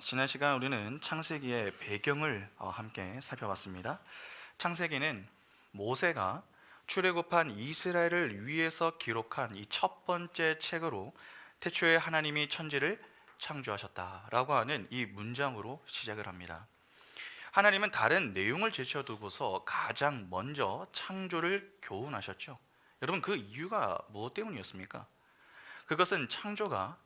지난 시간 우리는 창세기의 배경을 함께 살펴봤습니다. 창세기는 모세가 출애굽한 이스라엘을 위해서 기록한 이 첫 번째 책으로 태초에 하나님이 천지를 창조하셨다라고 하는 이 문장으로 시작을 합니다. 하나님은 다른 내용을 제쳐두고서 가장 먼저 창조를 교훈하셨죠. 여러분, 그 이유가 무엇 때문이었습니까? 그것은 창조가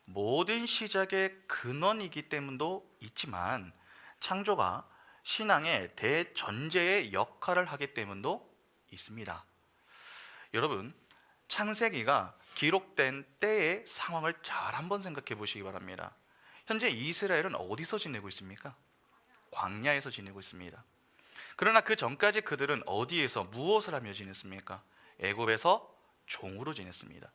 모든 시작의 근원이기 때문도 있지만 창조가 신앙의 대전제의 역할을 하기 때문도 있습니다. 여러분, 창세기가 기록된 때의 상황을 잘 한번 생각해 보시기 바랍니다. 현재 이스라엘은 어디서 지내고 있습니까? 광야에서 지내고 있습니다. 그러나 그 전까지 그들은 어디에서 무엇을 하며 지냈습니까? 애굽에서 종으로 지냈습니다.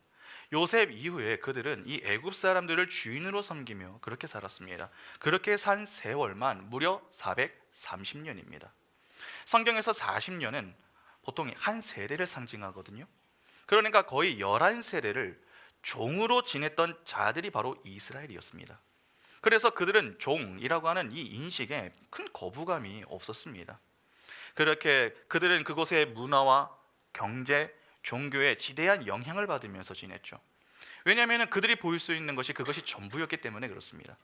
요셉 이후에 그들은 이 애굽 사람들을 주인으로 섬기며 그렇게 살았습니다. 그렇게 산 세월만 무려 430년입니다. 성경에서 40년은 보통 한 세대를 상징하거든요. 그러니까 거의 11세대를 종으로 지냈던 자들이 바로 이스라엘이었습니다. 그래서 그들은 종이라고 하는 이 인식에 큰 거부감이 없었습니다. 그렇게 그들은 그곳의 문화와 경제, 종교에 지대한 영향을 받으면서 지냈죠. 왜냐하면 그들이 보일 수 있는 것이 그것이 전부였기 때문에 그렇습니다.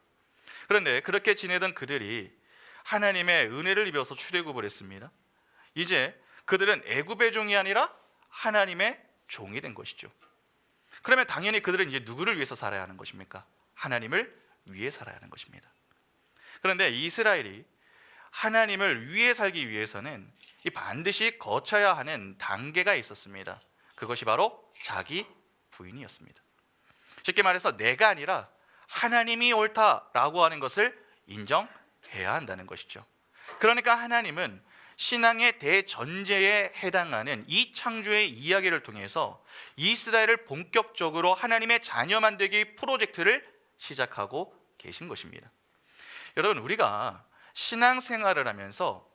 그런데 그렇게 지내던 그들이 하나님의 은혜를 입어서 출애굽을 했습니다. 이제 그들은 애굽의 종이 아니라 하나님의 종이 된 것이죠. 그러면 당연히 그들은 이제 누구를 위해서 살아야 하는 것입니까? 하나님을 위해 살아야 하는 것입니다. 그런데 이스라엘이 하나님을 위해 살기 위해서는 반드시 거쳐야 하는 단계가 있었습니다. 그것이 바로 자기 부인이었습니다. 쉽게 말해서 내가 아니라 하나님이 옳다라고 하는 것을 인정해야 한다는 것이죠. 그러니까 하나님은 신앙의 대전제에 해당하는 이 창조의 이야기를 통해서 이스라엘을 본격적으로 하나님의 자녀 만들기 프로젝트를 시작하고 계신 것입니다. 여러분, 우리가 신앙생활을 하면서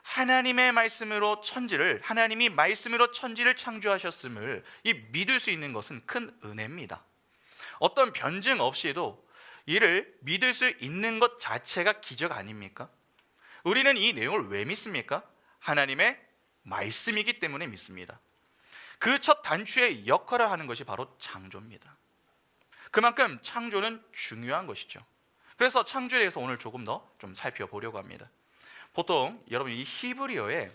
하나님의 말씀으로 천지를, 하나님이 말씀으로 천지를 창조하셨음을 믿을 수 있는 것은 큰 은혜입니다. 어떤 변증 없이도 이를 믿을 수 있는 것 자체가 기적 아닙니까? 우리는 이 내용을 왜 믿습니까? 하나님의 말씀이기 때문에 믿습니다. 그 첫 단추의 역할을 하는 것이 바로 창조입니다. 그만큼 창조는 중요한 것이죠. 그래서 창조에 대해서 오늘 조금 더 좀 살펴보려고 합니다. 보통 여러분, 이 히브리어에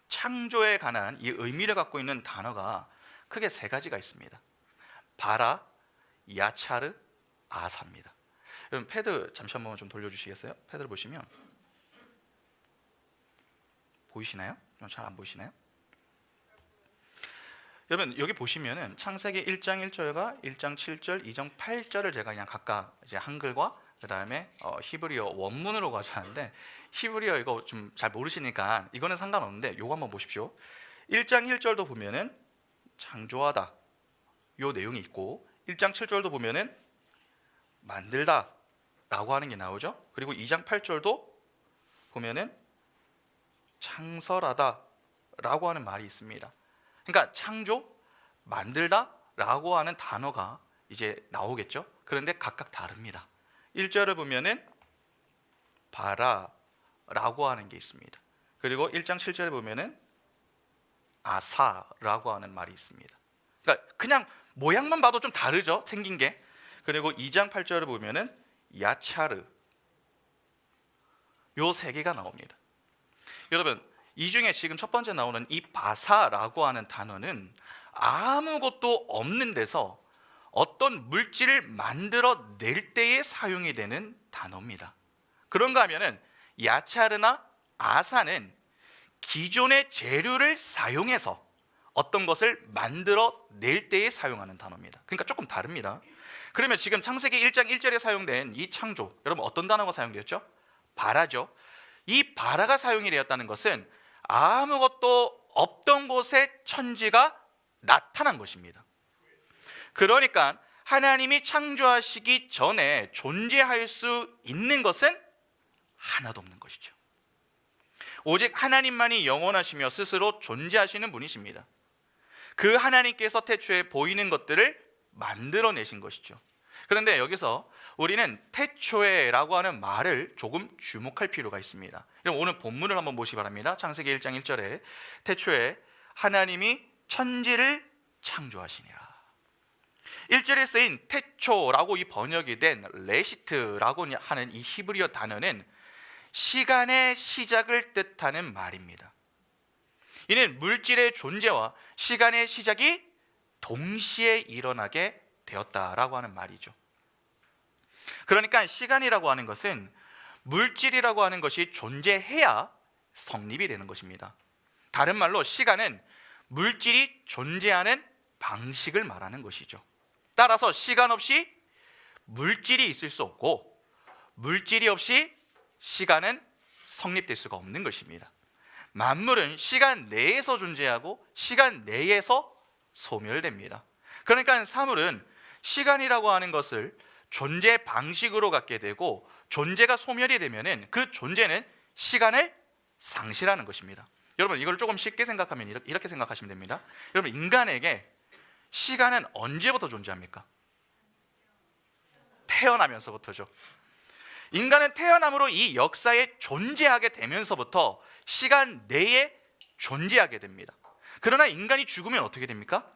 창조에 관한 이 의미를 갖고 있는 단어가 크게 세 가지가 있습니다. 바라, 야차르, 아사입니다. 여러분, 패드 잠시 한번 좀 돌려주시겠어요? 패드를 보시면 보이시나요? 잘 안 보이시나요? 여러분, 여기 보시면은 창세기 1장 1절과 1장 7절, 2장 8절을 제가 그냥 각각 이제 한글과 그 다음에 히브리어 원문으로 가져왔는데, 히브리어 이거 좀 잘 모르시니까 이거는 상관없는데 요거 한번 보십시오. 1장 1절도 보면은 창조하다 요 내용이 있고, 1장 7절도 보면은 만들다 라고 하는 게 나오죠. 그리고 2장 8절도 보면은 창설하다 라고 하는 말이 있습니다. 그러니까 창조, 만들다 라고 하는 단어가 이제 나오겠죠. 그런데 각각 다릅니다. 1절을 보면은 바라 라고 하는 게 있습니다. 그리고 1장 7절에 보면은 아사라고 하는 말이 있습니다. 그러니까 그냥 모양만 봐도 좀 다르죠, 생긴 게. 그리고 2장 8절을 보면은 야차르, 요 세 개가 나옵니다. 여러분, 이 중에 지금 첫 번째 나오는 이 바사라고 하는 단어는 아무것도 없는 데서 어떤 물질을 만들어낼 때에 사용이 되는 단어입니다. 그런가 하면은 야차르나 아사는 기존의 재료를 사용해서 어떤 것을 만들어낼 때에 사용하는 단어입니다. 그러니까 조금 다릅니다. 그러면 지금 창세기 1장 1절에 사용된 이 창조, 여러분 어떤 단어가 사용되었죠? 바라죠. 이 바라가 사용이 되었다는 것은 아무것도 없던 곳에 천지가 나타난 것입니다. 그러니까 하나님이 창조하시기 전에 존재할 수 있는 것은 하나도 없는 것이죠. 오직 하나님만이 영원하시며 스스로 존재하시는 분이십니다. 그 하나님께서 태초에 보이는 것들을 만들어내신 것이죠. 그런데 여기서 우리는 태초에라고 하는 말을 조금 주목할 필요가 있습니다. 그럼 오늘 본문을 한번 보시기 바랍니다. 창세기 1장 1절에 태초에 하나님이 천지를 창조하시니라. 1절에 쓰인 태초라고 이 번역이 된 레시트라고 하는 이 히브리어 단어는 시간의 시작을 뜻하는 말입니다. 이는 물질의 존재와 시간의 시작이 동시에 일어나게 되었다라고 하는 말이죠. 그러니까 시간이라고 하는 것은 물질이라고 하는 것이 존재해야 성립이 되는 것입니다. 다른 말로 시간은 물질이 존재하는 방식을 말하는 것이죠. 따라서 시간 없이 물질이 있을 수 없고 물질이 없이 시간은 성립될 수가 없는 것입니다. 만물은 시간 내에서 존재하고 시간 내에서 소멸됩니다. 그러니까 사물은 시간이라고 하는 것을 존재 방식으로 갖게 되고 존재가 소멸이 되면은 그 존재는 시간을 상실하는 것입니다. 여러분 이걸 조금 쉽게 생각하면 이렇게 생각하시면 됩니다. 여러분 인간에게 시간은 언제부터 존재합니까? 태어나면서부터죠. 인간은 태어남으로 이 역사에 존재하게 되면서부터 시간 내에 존재하게 됩니다. 그러나 인간이 죽으면 어떻게 됩니까?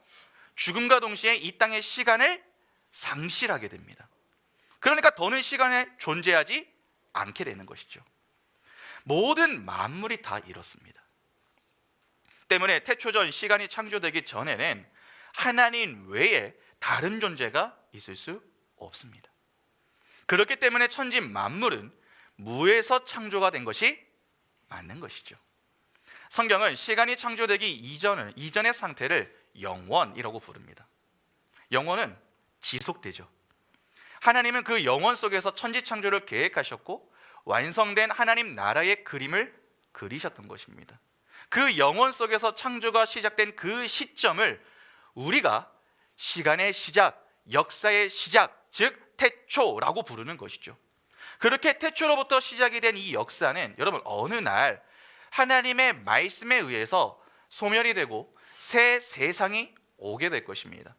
죽음과 동시에 이 땅의 시간을 상실하게 됩니다. 그러니까 더는 시간에 존재하지 않게 되는 것이죠. 모든 만물이 다 이렇습니다. 때문에 태초전 시간이 창조되기 전에는 하나님 외에 다른 존재가 있을 수 없습니다. 그렇기 때문에 천지 만물은 무에서 창조가 된 것이 맞는 것이죠. 성경은 시간이 창조되기 이전의 상태를 영원이라고 부릅니다. 영원은 지속되죠. 하나님은 그 영원 속에서 천지 창조를 계획하셨고 완성된 하나님 나라의 그림을 그리셨던 것입니다. 그 영원 속에서 창조가 시작된 그 시점을 우리가 시간의 시작, 역사의 시작, 즉 태초라고 부르는 것이죠. 그렇게 태초로부터 시작이 된 이 역사는 여러분 어느 날 하나님의 말씀에 의해서 소멸이 되고 새 세상이 오게 될 것입니다.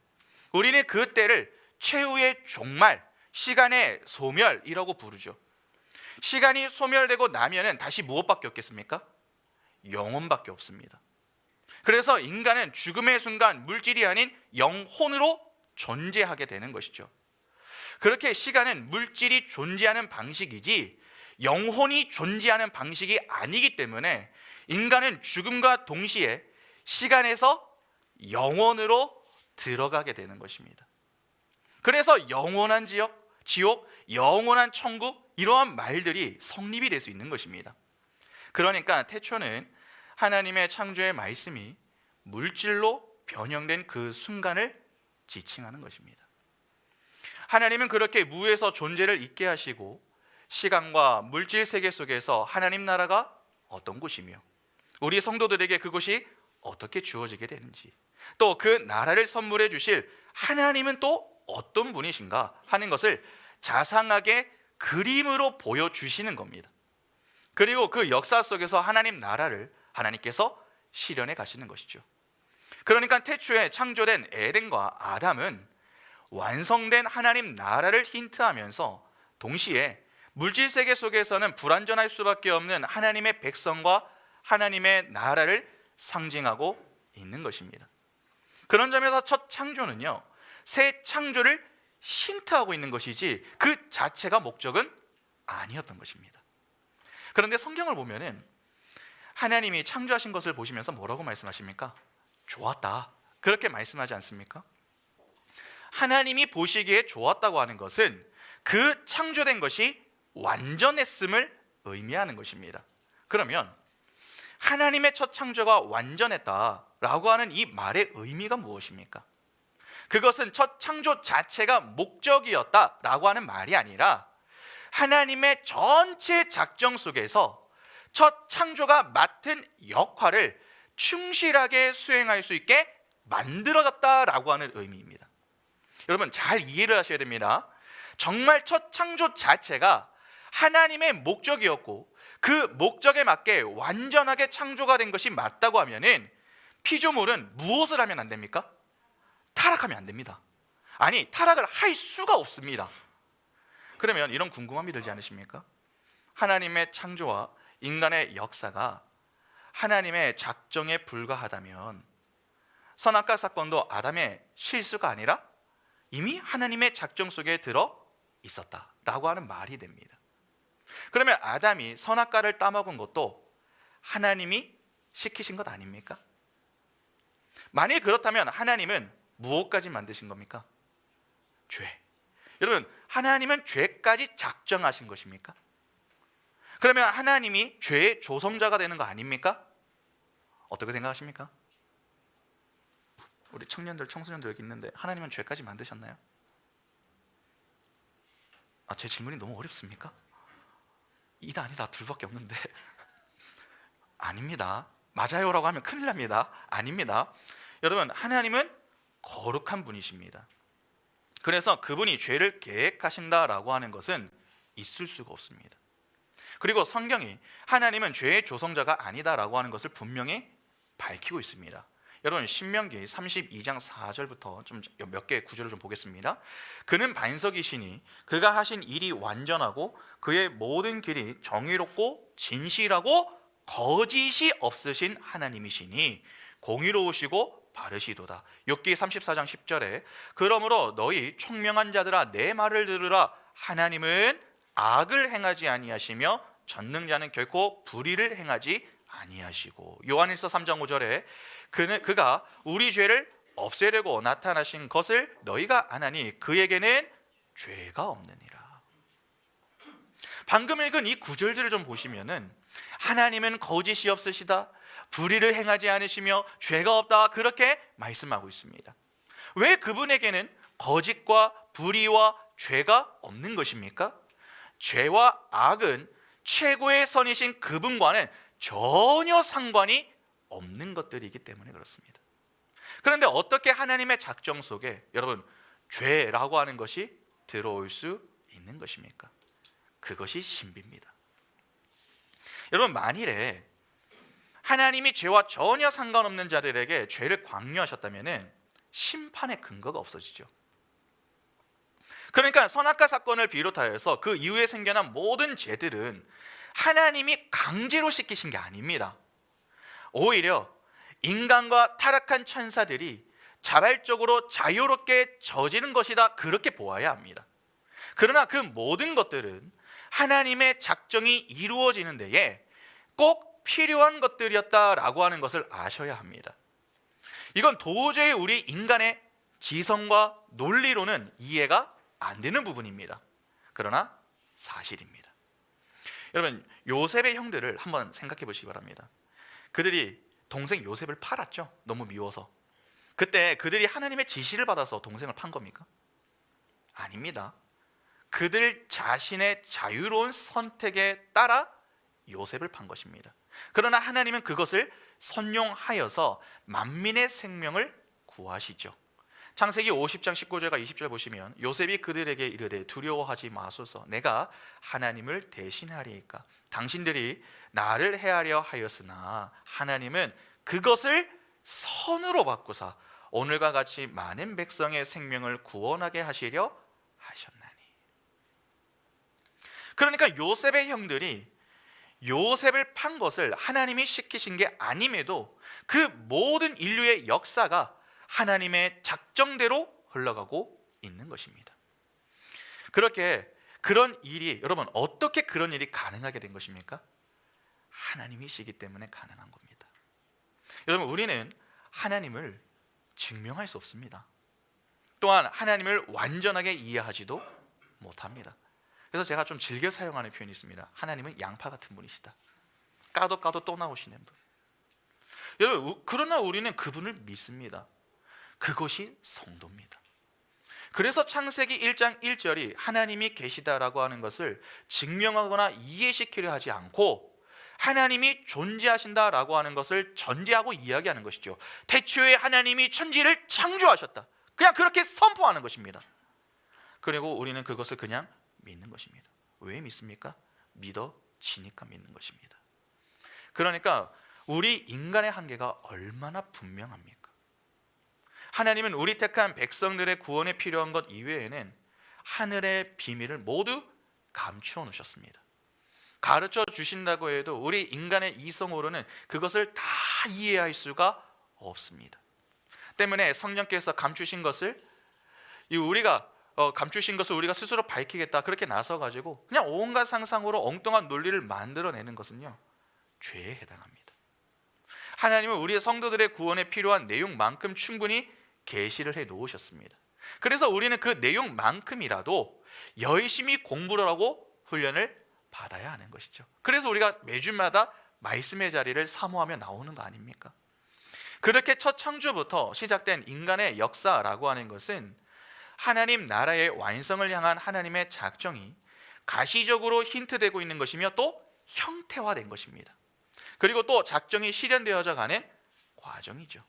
우리는 그 때를 최후의 종말, 시간의 소멸이라고 부르죠. 시간이 소멸되고 나면은 다시 무엇밖에 없겠습니까? 영혼밖에 없습니다. 그래서 인간은 죽음의 순간 물질이 아닌 영혼으로 존재하게 되는 것이죠. 그렇게 시간은 물질이 존재하는 방식이지 영혼이 존재하는 방식이 아니기 때문에 인간은 죽음과 동시에 시간에서 영혼으로 들어가게 되는 것입니다. 그래서 영원한 지옥, 영원한 천국 이러한 말들이 성립이 될 수 있는 것입니다. 그러니까 태초는 하나님의 창조의 말씀이 물질로 변형된 그 순간을 지칭하는 것입니다. 하나님은 그렇게 무에서 존재를 있게 하시고 시간과 물질 세계 속에서 하나님 나라가 어떤 곳이며 우리 성도들에게 그곳이 어떻게 주어지게 되는지 또 그 나라를 선물해 주실 하나님은 또 어떤 분이신가 하는 것을 자상하게 그림으로 보여주시는 겁니다. 그리고 그 역사 속에서 하나님 나라를 하나님께서 실현해 가시는 것이죠. 그러니까 태초에 창조된 에덴과 아담은 완성된 하나님 나라를 힌트하면서 동시에 물질 세계 속에서는 불완전할 수밖에 없는 하나님의 백성과 하나님의 나라를 상징하고 있는 것입니다. 그런 점에서 첫 창조는요, 새 창조를 힌트하고 있는 것이지 그 자체가 목적은 아니었던 것입니다. 그런데 성경을 보면은 하나님이 창조하신 것을 보시면서 뭐라고 말씀하십니까? 좋았다. 그렇게 말씀하지 않습니까? 하나님이 보시기에 좋았다고 하는 것은 그 창조된 것이 완전했음을 의미하는 것입니다. 그러면 하나님의 첫 창조가 완전했다라고 하는 이 말의 의미가 무엇입니까? 그것은 첫 창조 자체가 목적이었다라고 하는 말이 아니라 하나님의 전체 작정 속에서 첫 창조가 맡은 역할을 충실하게 수행할 수 있게 만들어졌다라고 하는 의미입니다. 여러분 잘 이해를 하셔야 됩니다. 정말 첫 창조 자체가 하나님의 목적이었고 그 목적에 맞게 완전하게 창조가 된 것이 맞다고 하면은 피조물은 무엇을 하면 안 됩니까? 타락하면 안 됩니다. 아니 타락을 할 수가 없습니다. 그러면 이런 궁금함이 들지 않으십니까? 하나님의 창조와 인간의 역사가 하나님의 작정에 불과하다면 선악과 사건도 아담의 실수가 아니라 이미 하나님의 작정 속에 들어 있었다라고 하는 말이 됩니다. 그러면 아담이 선악과를 따먹은 것도 하나님이 시키신 것 아닙니까? 만일 그렇다면 하나님은 무엇까지 만드신 겁니까? 죄. 여러분, 하나님은 죄까지 작정하신 것입니까? 그러면 하나님이 죄의 조성자가 되는 거 아닙니까? 어떻게 생각하십니까? 우리 청년들, 청소년들 여기 있는데 하나님은 죄까지 만드셨나요? 제 질문이 너무 어렵습니까? 이다 아니다 둘밖에 없는데 아닙니다. 맞아요라고 하면 큰일 납니다. 아닙니다. 여러분, 하나님은 거룩한 분이십니다. 그래서 그분이 죄를 계획하신다라고 하는 것은 있을 수가 없습니다. 그리고 성경이 하나님은 죄의 조성자가 아니다라고 하는 것을 분명히 밝히고 있습니다. 여러분, 신명기 32장 4절부터 좀 몇 개의 구절을 좀 보겠습니다. 그는 반석이시니 그가 하신 일이 완전하고 그의 모든 길이 정의롭고 진실하고 거짓이 없으신 하나님이시니 공의로우시고 바르시도다. 욥기 34장 10절에 그러므로 너희 총명한 자들아 내 말을 들으라. 하나님은 악을 행하지 아니하시며 전능자는 결코 불의를 행하지 아니하시고. 요한일서 3장 5절에 그가 우리 죄를 없애려고 나타나신 것을 너희가 아나니 그에게는 죄가 없느니라. 방금 읽은 이 구절들을 좀 보시면은 하나님은 거짓이 없으시다, 불의를 행하지 않으시며 죄가 없다, 그렇게 말씀하고 있습니다. 왜 그분에게는 거짓과 불의와 죄가 없는 것입니까? 죄와 악은 최고의 선이신 그분과는 전혀 상관이 없는 것들이기 때문에 그렇습니다. 그런데 어떻게 하나님의 작정 속에 여러분 죄라고 하는 것이 들어올 수 있는 것입니까? 그것이 신비입니다. 여러분, 만일에 하나님이 죄와 전혀 상관없는 자들에게 죄를 강요하셨다면 심판의 근거가 없어지죠. 그러니까 선악과 사건을 비롯하여서 그 이후에 생겨난 모든 죄들은 하나님이 강제로 시키신 게 아닙니다. 오히려 인간과 타락한 천사들이 자발적으로 자유롭게 저지른 것이다, 그렇게 보아야 합니다. 그러나 그 모든 것들은 하나님의 작정이 이루어지는 데에 꼭 필요한 것들이었다라고 하는 것을 아셔야 합니다. 이건 도저히 우리 인간의 지성과 논리로는 이해가 안 되는 부분입니다. 그러나 사실입니다. 여러분, 요셉의 형들을 한번 생각해 보시기 바랍니다. 그들이 동생 요셉을 팔았죠. 너무 미워서. 그때 그들이 하나님의 지시를 받아서 동생을 판 겁니까? 아닙니다. 그들 자신의 자유로운 선택에 따라 요셉을 판 것입니다. 그러나 하나님은 그것을 선용하여서 만민의 생명을 구하시죠. 창세기 50장 19절과 20절 보시면 요셉이 그들에게 이르되 두려워하지 마소서, 내가 하나님을 대신하리이까. 당신들이 나를 해하려 하였으나 하나님은 그것을 선으로 바꾸사 오늘과 같이 많은 백성의 생명을 구원하게 하시려 하셨나니. 그러니까 요셉의 형들이 요셉을 판 것을 하나님이 시키신 게 아님에도 그 모든 인류의 역사가 하나님의 작정대로 흘러가고 있는 것입니다. 그렇게 그런 일이, 여러분, 어떻게 그런 일이 가능하게 된 것입니까? 하나님이시기 때문에 가능한 겁니다. 여러분, 우리는 하나님을 증명할 수 없습니다. 또한 하나님을 완전하게 이해하지도 못합니다. 그래서 제가 좀 즐겨 사용하는 표현이 있습니다. 하나님은 양파 같은 분이시다. 까도 또 나오시는 분. 여러분, 그러나 우리는 그분을 믿습니다. 그것이 성도입니다. 그래서 창세기 1장 1절이 하나님이 계시다라고 하는 것을 증명하거나 이해시키려 하지 않고 하나님이 존재하신다라고 하는 것을 전제하고 이야기하는 것이죠. 태초에 하나님이 천지를 창조하셨다, 그냥 그렇게 선포하는 것입니다. 그리고 우리는 그것을 그냥 믿는 것입니다. 왜 믿습니까? 믿어지니까 믿는 것입니다. 그러니까 우리 인간의 한계가 얼마나 분명합니까? 하나님은 우리 택한 백성들의 구원에 필요한 것 이외에는 하늘의 비밀을 모두 감추어 놓으셨습니다. 가르쳐 주신다고 해도 우리 인간의 이성으로는 그것을 다 이해할 수가 없습니다. 때문에 성령께서 감추신 것을 우리가 스스로 밝히겠다 그렇게 나서 가지고 그냥 온갖 상상으로 엉뚱한 논리를 만들어내는 것은요, 죄에 해당합니다. 하나님은 우리의 성도들의 구원에 필요한 내용만큼 충분히 계시를 해 놓으셨습니다. 그래서 우리는 그 내용만큼이라도 열심히 공부를 하고 훈련을 받아야 하는 것이죠. 그래서 우리가 매주마다 말씀의 자리를 사모하며 나오는 거 아닙니까? 그렇게 첫 창조부터 시작된 인간의 역사라고 하는 것은 하나님 나라의 완성을 향한 하나님의 작정이 가시적으로 힌트되고 있는 것이며 또 형태화된 것입니다. 그리고 또 작정이 실현되어져 가는 과정이죠.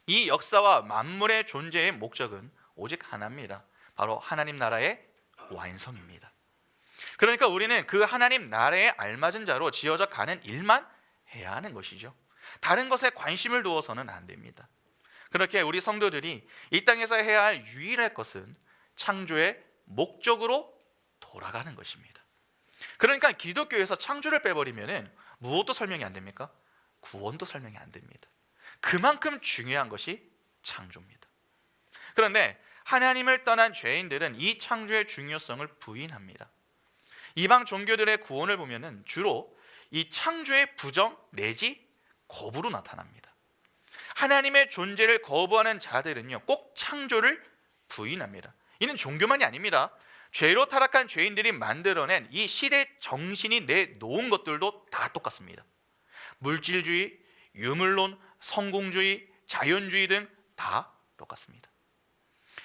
이 역사와 만물의 존재의 목적은 오직 하나입니다. 바로 하나님 나라의 완성입니다. 그러니까 우리는 그 하나님 나라에 알맞은 자로 지어져 가는 일만 해야 하는 것이죠. 다른 것에 관심을 두어서는 안 됩니다. 그렇게 우리 성도들이 이 땅에서 해야 할 유일할 것은 창조의 목적으로 돌아가는 것입니다. 그러니까 기독교에서 창조를 빼버리면 무엇도 설명이 안 됩니까? 구원도 설명이 안 됩니다. 그만큼 중요한 것이 창조입니다. 그런데 하나님을 떠난 죄인들은 이 창조의 중요성을 부인합니다. 이방 종교들의 구원을 보면 주로 이 창조의 부정 내지 거부로 나타납니다. 하나님의 존재를 거부하는 자들은요, 꼭 창조를 부인합니다. 이는 종교만이 아닙니다. 죄로 타락한 죄인들이 만들어낸 이 시대 정신이 내놓은 것들도 다 똑같습니다. 물질주의, 유물론, 성공주의, 자연주의 등 다 똑같습니다.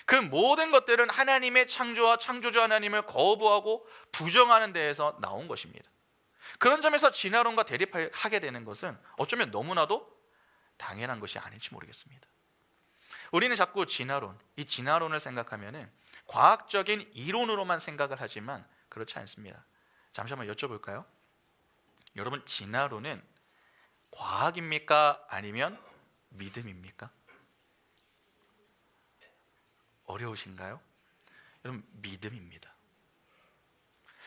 그 모든 것들은 하나님의 창조와 창조주 하나님을 거부하고 부정하는 데에서 나온 것입니다. 그런 점에서 진화론과 대립하게 되는 것은 어쩌면 너무나도 당연한 것이 아닐지 모르겠습니다. 우리는 자꾸 이 진화론을 생각하면 과학적인 이론으로만 생각을 하지만 그렇지 않습니다. 잠시 한번 여쭤볼까요? 여러분, 진화론은 과학입니까? 아니면 믿음입니까? 어려우신가요? 여러분, 믿음입니다.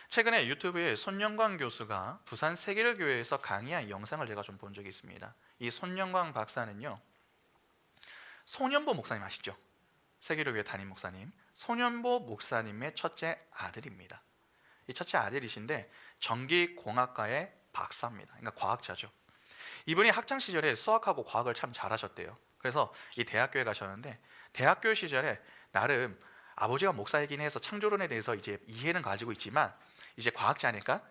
최근에 유튜브에 손영광 교수가 부산 세계일교회에서 강의한 영상을 제가 좀 본 적이 있습니다. 이 손영광 박사는요, 손연보 목사님 아시죠? 세계일교회 담임 목사님, 손연보 목사님의 첫째 아들입니다. 이 첫째 아들이신데 전기공학과의 박사입니다. 그러니까 과학자죠. 이분이 학창 시절에 수학하고 과학을 참 잘하셨대요. 그래서 이 대학교에 가셨는데 대학교 시절에 나름 아버지가 목사이긴 해서 창조론에 대해서 이제 이해는 가지고 있지만 이제 과학자니까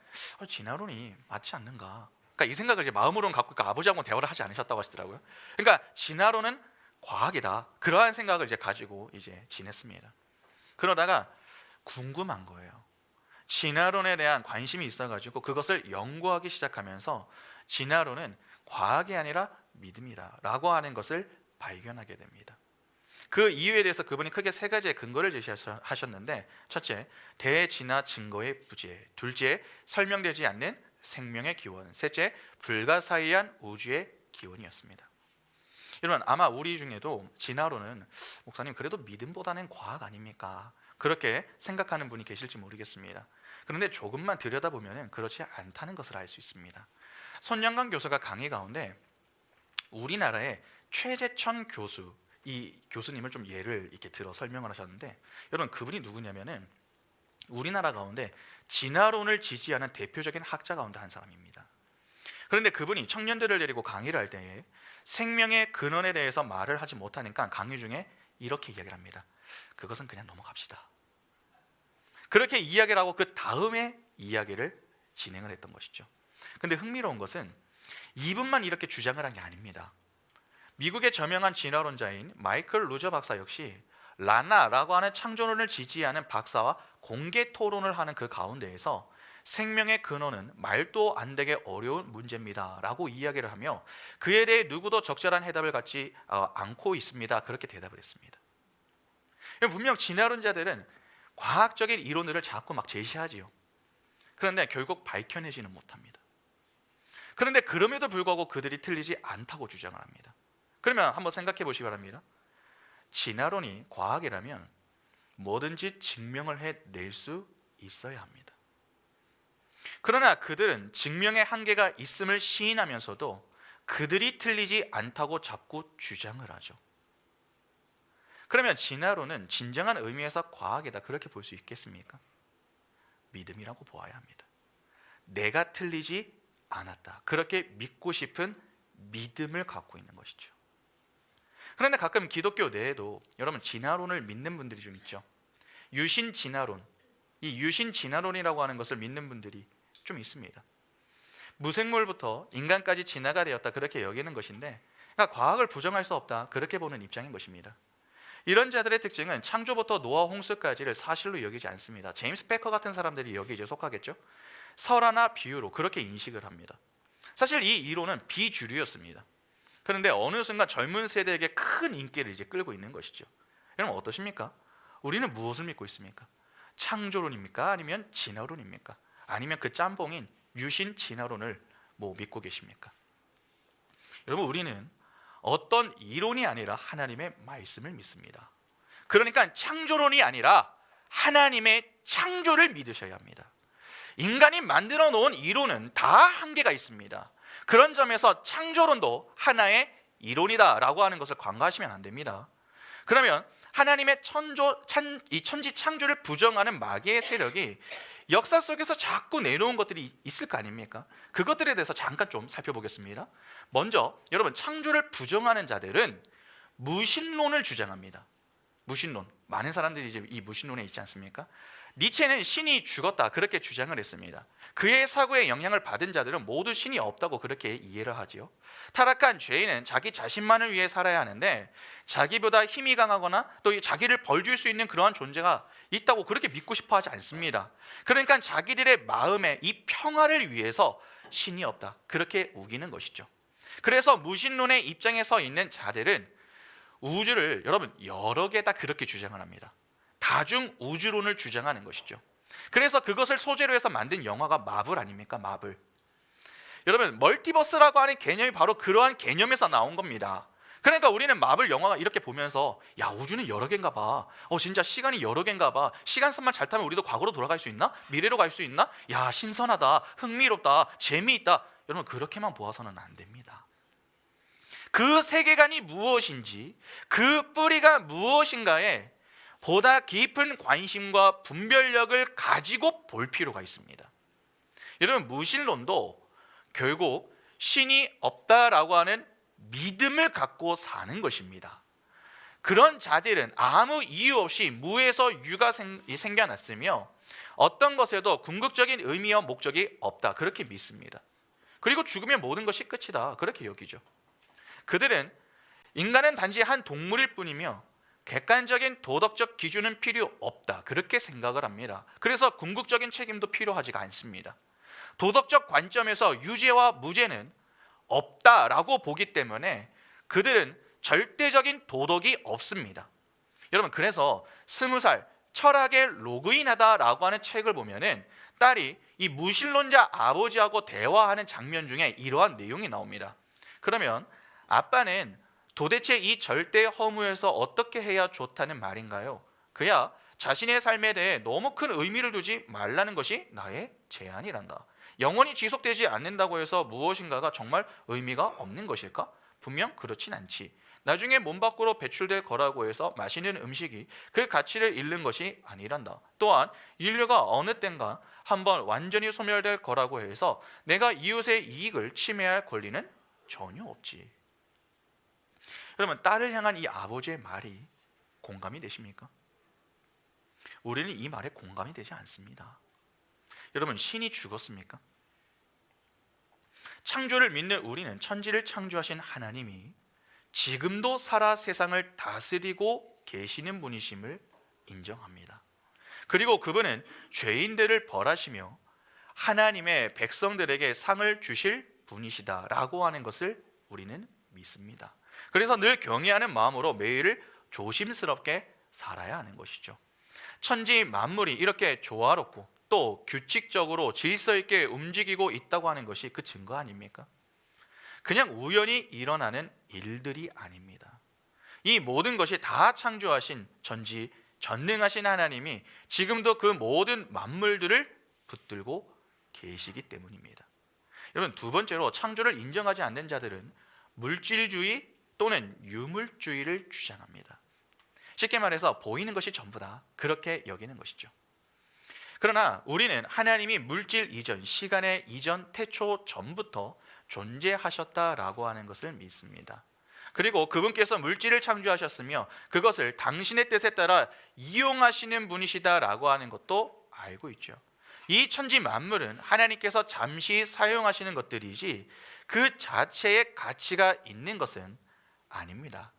진화론이 맞지 않는가. 그러니까 이 생각을 이제 마음으로는 갖고 있고 아버지하고는 대화를 하지 않으셨다고 하시더라고요. 그러니까 진화론은 과학이다. 그러한 생각을 이제 가지고 이제 지냈습니다. 그러다가 궁금한 거예요. 진화론에 대한 관심이 있어가지고 그것을 연구하기 시작하면서 진화론은 과학이 아니라 믿음이다라고 하는 것을 발견하게 됩니다. 그 이유에 대해서 그분이 크게 세 가지의 근거를 제시하셨는데, 첫째, 대진화 증거의 부재, 둘째, 설명되지 않는 생명의 기원, 셋째, 불가사의한 우주의 기원이었습니다. 여러분, 아마 우리 중에도 진화론은 목사님 그래도 믿음보다는 과학 아닙니까? 그렇게 생각하는 분이 계실지 모르겠습니다. 그런데 조금만 들여다보면 그렇지 않다는 것을 알 수 있습니다. 손영광 교수가 강의 가운데 우리나라의 최재천 교수, 이 교수님을 좀 예를 이렇게 들어 설명을 하셨는데, 여러분 그분이 누구냐면은 우리나라 가운데 진화론을 지지하는 대표적인 학자 가운데 한 사람입니다. 그런데 그분이 청년들을 데리고 강의를 할 때에 생명의 근원에 대해서 말을 하지 못하니까 강의 중에 이렇게 이야기를 합니다. 그것은 그냥 넘어갑시다. 그렇게 이야기를 하고 그 다음에 이야기를 진행을 했던 것이죠. 근데 흥미로운 것은 이분만 이렇게 주장을 한 게 아닙니다. 미국의 저명한 진화론자인 마이클 루저 박사 역시 라나라고 하는 창조론을 지지하는 박사와 공개 토론을 하는 그 가운데에서 생명의 근원은 말도 안 되게 어려운 문제입니다 라고 이야기를 하며 그에 대해 누구도 적절한 해답을 갖지 않고 있습니다. 그렇게 대답을 했습니다. 분명 진화론자들은 과학적인 이론들을 자꾸 막 제시하지요. 그런데 결국 밝혀내지는 못합니다. 그런데 그럼에도 불구하고 그들이 틀리지 않다고 주장을 합니다. 그러면 한번 생각해 보시기 바랍니다. 진화론이 과학이라면 뭐든지 증명을 해낼 수 있어야 합니다. 그러나 그들은 증명의 한계가 있음을 시인하면서도 그들이 틀리지 않다고 자꾸 주장을 하죠. 그러면 진화론은 진정한 의미에서 과학이다, 그렇게 볼 수 있겠습니까? 믿음이라고 보아야 합니다. 내가 틀리지 않았다, 그렇게 믿고 싶은 믿음을 갖고 있는 것이죠. 그런데 가끔 기독교 내에도 여러분 진화론을 믿는 분들이 좀 있죠. 유신 진화론, 이 유신 진화론이라고 하는 것을 믿는 분들이 좀 있습니다. 무생물부터 인간까지 진화가 되었다, 그렇게 여기는 것인데, 그러니까 과학을 부정할 수 없다, 그렇게 보는 입장인 것입니다. 이런 자들의 특징은 창조부터 노아 홍수까지를 사실로 여기지 않습니다. 제임스 패커 같은 사람들이 여기 이제 속하겠죠. 설화나 비유로 그렇게 인식을 합니다. 사실 이 이론은 비주류였습니다. 그런데 어느 순간 젊은 세대에게 큰 인기를 이제 끌고 있는 것이죠. 여러분 어떠십니까? 우리는 무엇을 믿고 있습니까? 창조론입니까? 아니면 진화론입니까? 아니면 그 짬뽕인 유신 진화론을 믿고 계십니까? 여러분 우리는 어떤 이론이 아니라 하나님의 말씀을 믿습니다. 그러니까 창조론이 아니라 하나님의 창조를 믿으셔야 합니다. 인간이 만들어 놓은 이론은 다 한계가 있습니다. 그런 점에서 창조론도 하나의 이론이다라고 하는 것을 간과하시면 안 됩니다. 그러면 하나님의 천지 창조를 부정하는 마귀의 세력이 역사 속에서 자꾸 내놓은 것들이 있을 거 아닙니까? 그것들에 대해서 잠깐 좀 살펴보겠습니다. 먼저 여러분, 창조를 부정하는 자들은 무신론을 주장합니다. 무신론, 많은 사람들이 이제 이 무신론에 있지 않습니까? 니체는 신이 죽었다, 그렇게 주장을 했습니다. 그의 사고에 영향을 받은 자들은 모두 신이 없다고 그렇게 이해를 하지요. 타락한 죄인은 자기 자신만을 위해 살아야 하는데 자기보다 힘이 강하거나 또 자기를 벌줄 수 있는 그러한 존재가 있다고 그렇게 믿고 싶어 하지 않습니다. 그러니까 자기들의 마음에 이 평화를 위해서 신이 없다, 그렇게 우기는 것이죠. 그래서 무신론의 입장에 서 있는 자들은 우주를 여러분 여러 개다 그렇게 주장을 합니다. 다중 우주론을 주장하는 것이죠. 그래서 그것을 소재로 해서 만든 영화가 마블 아닙니까? 마블. 여러분 멀티버스라고 하는 개념이 바로 그러한 개념에서 나온 겁니다. 그러니까 우리는 마블 영화가 이렇게 보면서 야, 우주는 여러 개인가 봐, 진짜 시간이 여러 개인가 봐, 시간선만 잘 타면 우리도 과거로 돌아갈 수 있나? 미래로 갈 수 있나? 야, 신선하다, 흥미롭다, 재미있다. 여러분 그렇게만 보아서는 안 됩니다. 그 세계관이 무엇인지, 그 뿌리가 무엇인가에 보다 깊은 관심과 분별력을 가지고 볼 필요가 있습니다. 여러분 무신론도 결국 신이 없다라고 하는 믿음을 갖고 사는 것입니다. 그런 자들은 아무 이유 없이 무에서 유가 생겨났으며 어떤 것에도 궁극적인 의미와 목적이 없다, 그렇게 믿습니다. 그리고 죽으면 모든 것이 끝이다, 그렇게 여기죠. 그들은 인간은 단지 한 동물일 뿐이며 객관적인 도덕적 기준은 필요 없다, 그렇게 생각을 합니다. 그래서 궁극적인 책임도 필요하지가 않습니다. 도덕적 관점에서 유죄와 무죄는 없다라고 보기 때문에 그들은 절대적인 도덕이 없습니다. 여러분 그래서 20살 철학의 로그인하다라고 하는 책을 보면은 딸이 이 무신론자 아버지하고 대화하는 장면 중에 이러한 내용이 나옵니다. 그러면 아빠는 도대체 이 절대 허무에서 어떻게 해야 좋다는 말인가요? 그야 자신의 삶에 대해 너무 큰 의미를 두지 말라는 것이 나의 제안이란다. 영원히 지속되지 않는다고 해서 무엇인가가 정말 의미가 없는 것일까? 분명 그렇진 않지. 나중에 몸 밖으로 배출될 거라고 해서 맛있는 음식이 그 가치를 잃는 것이 아니란다. 또한 인류가 어느 땐가 한번 완전히 소멸될 거라고 해서 내가 이웃의 이익을 침해할 권리는 전혀 없지. 여러분 딸을 향한 이 아버지의 말이 공감이 되십니까? 우리는 이 말에 공감이 되지 않습니다. 여러분 신이 죽었습니까? 창조를 믿는 우리는 천지를 창조하신 하나님이 지금도 살아 세상을 다스리고 계시는 분이심을 인정합니다. 그리고 그분은 죄인들을 벌하시며 하나님의 백성들에게 상을 주실 분이시다라고 하는 것을 우리는 믿습니다. 그래서 늘 경외하는 마음으로 매일을 조심스럽게 살아야 하는 것이죠. 천지 만물이 이렇게 조화롭고 또 규칙적으로 질서 있게 움직이고 있다고 하는 것이 그 증거 아닙니까? 그냥 우연히 일어나는 일들이 아닙니다. 이 모든 것이 다 창조하신 전지전능하신 하나님이 지금도 그 모든 만물들을 붙들고 계시기 때문입니다. 여러분, 두 번째로 창조를 인정하지 않는 자들은 물질주의 또는 유물주의를 주장합니다. 쉽게 말해서 보이는 것이 전부다, 그렇게 여기는 것이죠. 그러나 우리는 하나님이 물질 이전, 시간의 이전, 태초 전부터 존재하셨다라고 하는 것을 믿습니다. 그리고 그분께서 물질을 창조하셨으며 그것을 당신의 뜻에 따라 이용하시는 분이시다라고 하는 것도 알고 있죠. 이 천지 만물은 하나님께서 잠시 사용하시는 것들이지 그 자체의 가치가 있는 것은 아닙니다.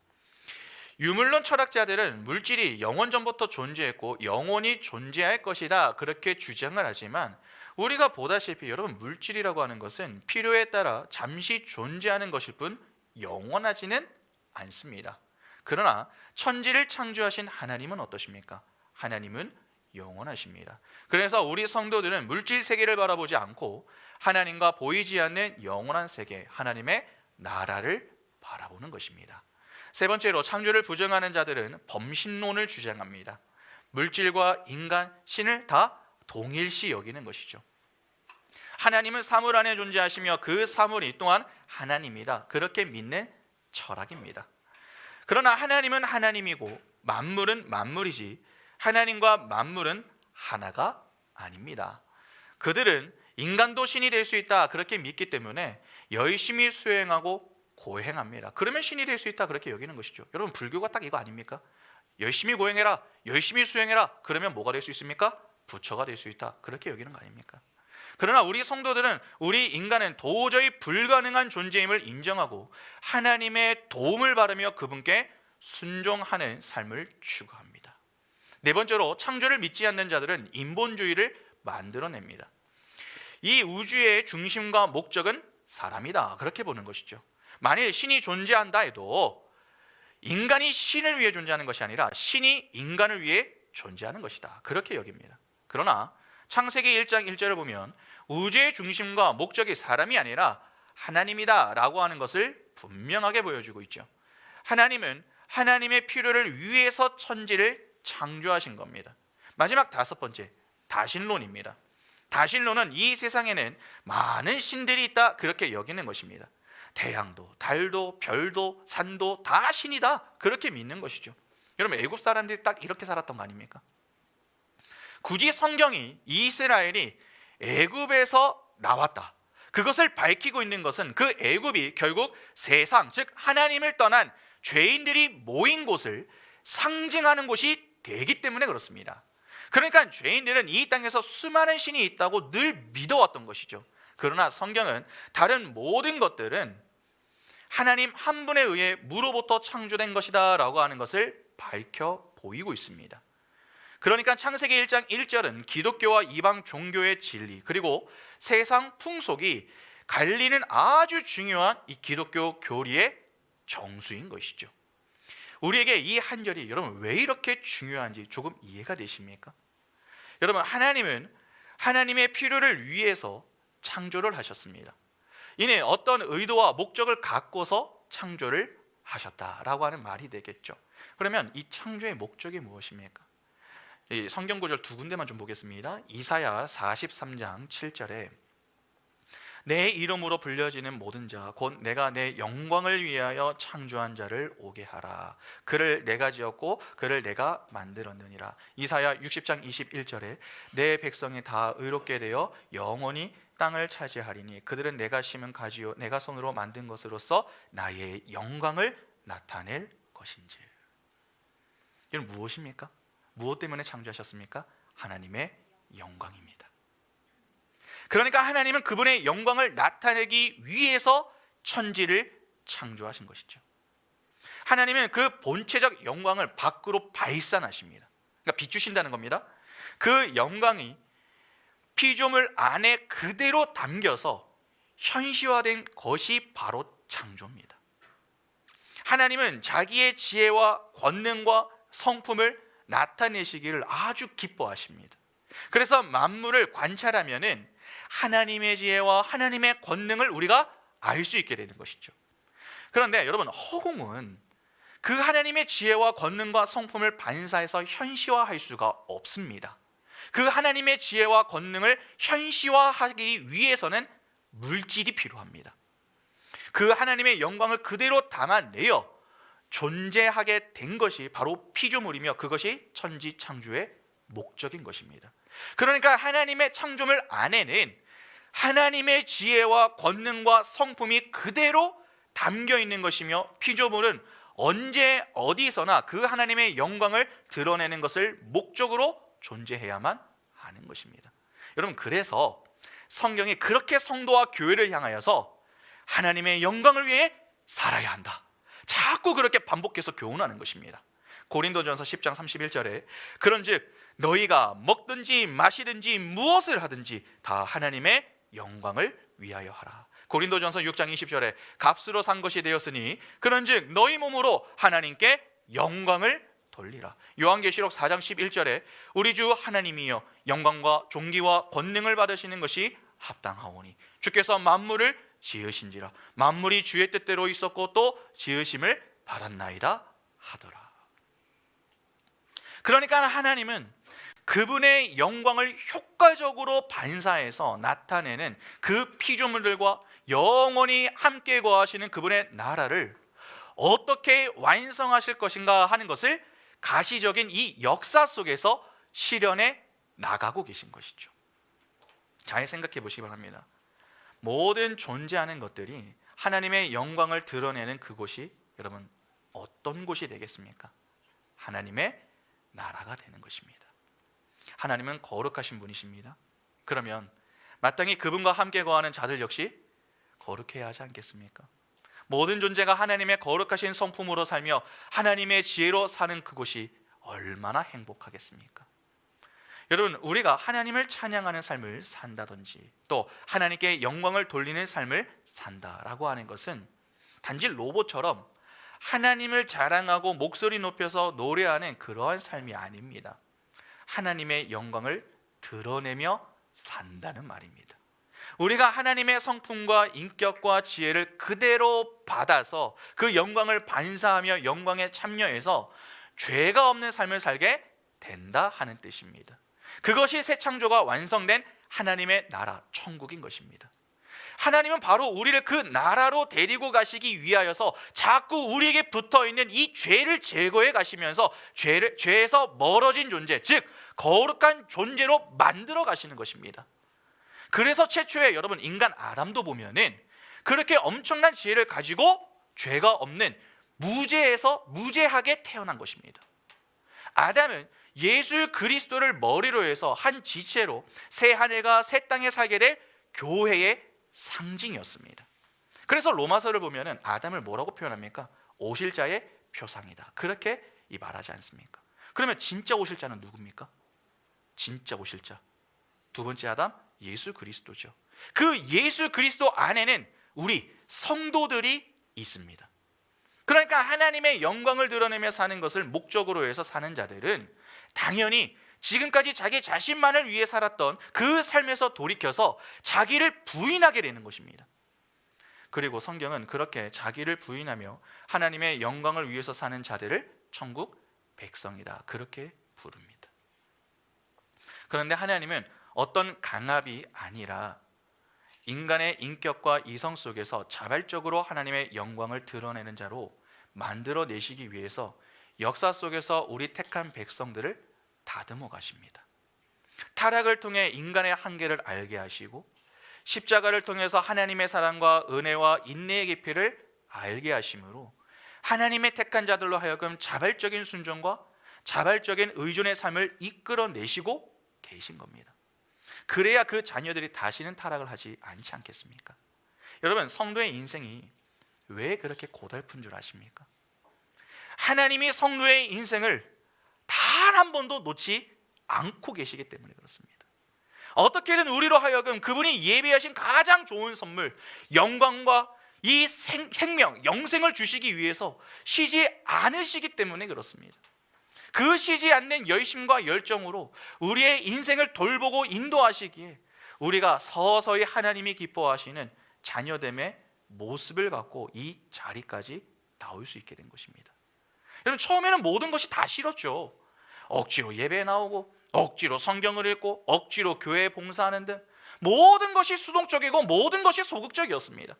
유물론 철학자들은 물질이 영원 전부터 존재했고 영원히 존재할 것이다, 그렇게 주장을 하지만 우리가 보다시피 여러분, 물질이라고 하는 것은 필요에 따라 잠시 존재하는 것일 뿐 영원하지는 않습니다. 그러나 천지를 창조하신 하나님은 어떠십니까? 하나님은 영원하십니다. 그래서 우리 성도들은 물질 세계를 바라보지 않고 하나님과 보이지 않는 영원한 세계, 하나님의 나라를 바라보는 것입니다. 세 번째로 창조를 부정하는 자들은 범신론을 주장합니다. 물질과 인간, 신을 다 동일시 여기는 것이죠. 하나님은 사물 안에 존재하시며 그 사물이 또한 하나님이다, 그렇게 믿는 철학입니다. 그러나 하나님은 하나님이고 만물은 만물이지 하나님과 만물은 하나가 아닙니다. 그들은 인간도 신이 될 수 있다, 그렇게 믿기 때문에 열심히 수행하고 고행합니다. 그러면 신이 될 수 있다, 그렇게 여기는 것이죠. 여러분, 불교가 딱 이거 아닙니까? 열심히 고행해라, 열심히 수행해라, 그러면 뭐가 될 수 있습니까? 부처가 될 수 있다, 그렇게 여기는 거 아닙니까? 그러나 우리 성도들은 우리 인간은 도저히 불가능한 존재임을 인정하고 하나님의 도움을 바라며 그분께 순종하는 삶을 추구합니다. 네 번째로 창조를 믿지 않는 자들은 인본주의를 만들어냅니다. 이 우주의 중심과 목적은 사람이다, 그렇게 보는 것이죠. 만일 신이 존재한다 해도 인간이 신을 위해 존재하는 것이 아니라 신이 인간을 위해 존재하는 것이다, 그렇게 여깁니다. 그러나 창세기 1장 1절을 보면 우주의 중심과 목적이 사람이 아니라 하나님이다 라고 하는 것을 분명하게 보여주고 있죠. 하나님은 하나님의 필요를 위해서 천지를 창조하신 겁니다. 마지막 다섯 번째, 다신론입니다. 다신론은 이 세상에는 많은 신들이 있다, 그렇게 여기는 것입니다. 태양도, 달도, 별도, 산도 다 신이다, 그렇게 믿는 것이죠. 여러분, 애굽 사람들이 딱 이렇게 살았던 거 아닙니까? 굳이 성경이 이스라엘이 애굽에서 나왔다, 그것을 밝히고 있는 것은 그 애굽이 결국 세상, 즉 하나님을 떠난 죄인들이 모인 곳을 상징하는 곳이 되기 때문에 그렇습니다. 그러니까 죄인들은 이 땅에서 수많은 신이 있다고 늘 믿어왔던 것이죠. 그러나 성경은 다른 모든 것들은 하나님 한 분에 의해 무로부터 창조된 것이다 라고 하는 것을 밝혀 보이고 있습니다. 그러니까 창세기 1장 1절은 기독교와 이방 종교의 진리, 그리고 세상 풍속이 갈리는 아주 중요한 이 기독교 교리의 정수인 것이죠. 우리에게 이 한 절이 여러분 왜 이렇게 중요한지 조금 이해가 되십니까? 여러분, 하나님은 하나님의 필요를 위해서 창조를 하셨습니다. 이는 어떤 의도와 목적을 갖고서 창조를 하셨다라고 하는 말이 되겠죠. 그러면 이 창조의 목적이 무엇입니까? 이 성경 구절 두 군데만 좀 보겠습니다. 이사야 43장 7절에 내 이름으로 불려지는 모든 자 곧 내가 내 영광을 위하여 창조한 자를 오게 하라. 그를 내가 지었고 그를 내가 만들었느니라. 이사야 60장 21절에 내 백성이 다 의롭게 되어 영원히 땅을 차지하리니 그들은 내가 심은 가지요 내가 손으로 만든 것으로서 나의 영광을 나타낼 것인지. 이건 무엇입니까? 무엇 때문에 창조하셨습니까? 하나님의 영광입니다. 그러니까 하나님은 그분의 영광을 나타내기 위해서 천지를 창조하신 것이죠. 하나님은 그 본체적 영광을 밖으로 발산하십니다. 그러니까 비추신다는 겁니다. 그 영광이 피조물 안에 그대로 담겨서 현시화된 것이 바로 창조입니다. 하나님은 자기의 지혜와 권능과 성품을 나타내시기를 아주 기뻐하십니다. 그래서 만물을 관찰하면은 하나님의 지혜와 하나님의 권능을 우리가 알 수 있게 되는 것이죠. 그런데 여러분, 허공은 그 하나님의 지혜와 권능과 성품을 반사해서 현시화할 수가 없습니다. 그 하나님의 지혜와 권능을 현시화하기 위해서는 물질이 필요합니다. 그 하나님의 영광을 그대로 담아내어 존재하게 된 것이 바로 피조물이며 그것이 천지창조의 목적인 것입니다. 그러니까 하나님의 창조물 안에는 하나님의 지혜와 권능과 성품이 그대로 담겨 있는 것이며 피조물은 언제 어디서나 그 하나님의 영광을 드러내는 것을 목적으로 존재해야만 하는 것입니다. 여러분, 그래서 성경이 그렇게 성도와 교회를 향하여서 하나님의 영광을 위해 살아야 한다, 자꾸 그렇게 반복해서 교훈하는 것입니다. 고린도전서 10장 31절에 그런즉 너희가 먹든지 마시든지 무엇을 하든지 다 하나님의 영광을 위하여 하라. 고린도전서 6장 20절에 값으로 산 것이 되었으니 그런즉 너희 몸으로 하나님께 영광을 돌리라. 요한계시록 4장 11절에 우리 주 하나님이여 영광과 존귀와 권능을 받으시는 것이 합당하오니 주께서 만물을 지으신지라 만물이 주의 뜻대로 있었고 또 지으심을 받았나이다 하더라. 그러니까 하나님은 그분의 영광을 효과적으로 반사해서 나타내는 그 피조물들과 영원히 함께 거하시는 그분의 나라를 어떻게 완성하실 것인가 하는 것을 가시적인 이 역사 속에서 실현해 나가고 계신 것이죠. 잘 생각해 보시기 바랍니다. 모든 존재하는 것들이 하나님의 영광을 드러내는 그곳이 여러분 어떤 곳이 되겠습니까? 하나님의 나라가 되는 것입니다. 하나님은 거룩하신 분이십니다. 그러면 마땅히 그분과 함께 거하는 자들 역시 거룩해야 하지 않겠습니까? 모든 존재가 하나님의 거룩하신 성품으로 살며 하나님의 지혜로 사는 그곳이 얼마나 행복하겠습니까? 여러분, 우리가 하나님을 찬양하는 삶을 산다든지 또 하나님께 영광을 돌리는 삶을 산다라고 하는 것은 단지 로봇처럼 하나님을 자랑하고 목소리 높여서 노래하는 그러한 삶이 아닙니다. 하나님의 영광을 드러내며 산다는 말입니다. 우리가 하나님의 성품과 인격과 지혜를 그대로 받아서 그 영광을 반사하며 영광에 참여해서 죄가 없는 삶을 살게 된다 하는 뜻입니다. 그것이 새 창조가 완성된 하나님의 나라, 천국인 것입니다. 하나님은 바로 우리를 그 나라로 데리고 가시기 위하여서 자꾸 우리에게 붙어있는 이 죄를 제거해 가시면서 죄에서 멀어진 존재, 즉 거룩한 존재로 만들어 가시는 것입니다. 그래서 최초에 여러분 인간 아담도 보면은 그렇게 엄청난 지혜를 가지고 죄가 없는 무죄에서 무죄하게 태어난 것입니다. 아담은 예수 그리스도를 머리로 해서 한 지체로 새 하늘과 새 땅에 살게 될 교회의 상징이었습니다. 그래서 로마서를 보면은 아담을 뭐라고 표현합니까? 오실 자의 표상이다. 그렇게 말하지 않습니까? 그러면 진짜 오실 자는 누굽니까? 진짜 오실 자, 두 번째 아담, 예수 그리스도죠. 그 예수 그리스도 안에는 우리 성도들이 있습니다. 그러니까 하나님의 영광을 드러내며 사는 것을 목적으로 해서 사는 자들은 당연히 지금까지 자기 자신만을 위해 살았던 그 삶에서 돌이켜서 자기를 부인하게 되는 것입니다. 그리고 성경은 그렇게 자기를 부인하며 하나님의 영광을 위해서 사는 자들을 천국 백성이다 그렇게 부릅니다. 그런데 하나님은 어떤 강압이 아니라 인간의 인격과 이성 속에서 자발적으로 하나님의 영광을 드러내는 자로 만들어내시기 위해서 역사 속에서 우리 택한 백성들을 다듬어 가십니다. 타락을 통해 인간의 한계를 알게 하시고 십자가를 통해서 하나님의 사랑과 은혜와 인내의 깊이를 알게 하심으로 하나님의 택한 자들로 하여금 자발적인 순종과 자발적인 의존의 삶을 이끌어내시고 계신 겁니다. 그래야 그 자녀들이 다시는 타락을 하지 않지 않겠습니까? 여러분, 성도의 인생이 왜 그렇게 고달픈 줄 아십니까? 하나님이 성도의 인생을 단 한 번도 놓지 않고 계시기 때문에 그렇습니다. 어떻게든 우리로 하여금 그분이 예비하신 가장 좋은 선물, 영광과 이 생명, 영생을 주시기 위해서 쉬지 않으시기 때문에 그렇습니다. 그 쉬지 않는 열심과 열정으로 우리의 인생을 돌보고 인도하시기에 우리가 서서히 하나님이 기뻐하시는 자녀됨의 모습을 갖고 이 자리까지 나올 수 있게 된 것입니다. 여러분, 처음에는 모든 것이 다 싫었죠. 억지로 예배에 나오고 억지로 성경을 읽고 억지로 교회에 봉사하는 등 모든 것이 수동적이고 모든 것이 소극적이었습니다.